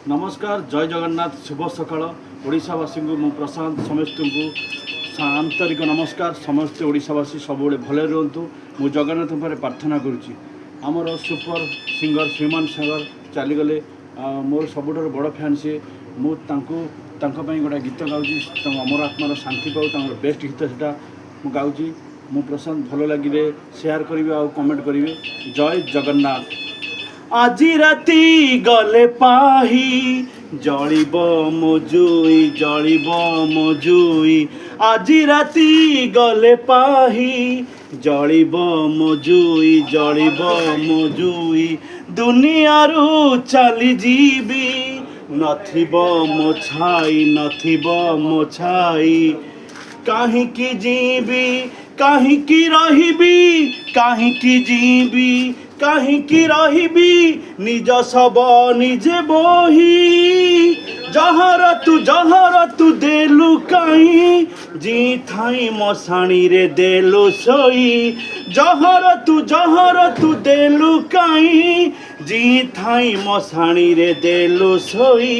नमस्कार जय जगन्नाथ शुभ सकाळ ओडावासी मु प्रशांत समस्त को आंतरिक नमस्कार समस्ते ओडावासी सब भले रुहतु मु जगन्नाथ पर प्रार्थना करुच्ची आमर सुपर सिंगर श्रीमान सागर चलीगले मोर सबुठ बड़ फैन सी मुझे गोटे गीत गाँची अमर आत्मार शांति पाऊ बेस्ट गीत से मुझे गाँची मु प्रशांत भल लगे शेयर करेंगे आ कमेंट करेंगे जय जगन्नाथ। আজি রাতি গলে পাহি জলিব মজুই জলিব মজুই আজি রাতি গলে পাহি জলিব মজুই জলিব মজুই দুনিয়ারু চালি যাবি নথিব মোছাই নথিব মোছাই কাহিকি जीवी কাহিকি রহিবি কাহিকি जीवी কাহিকি রহিবি নিজ সব নিজে বহি জহর তু দেলু কাহি জি থাই মশাণী রে দেলু সই জহর তু দেলু কাহি জি থাই মশাণী রে দেলু সই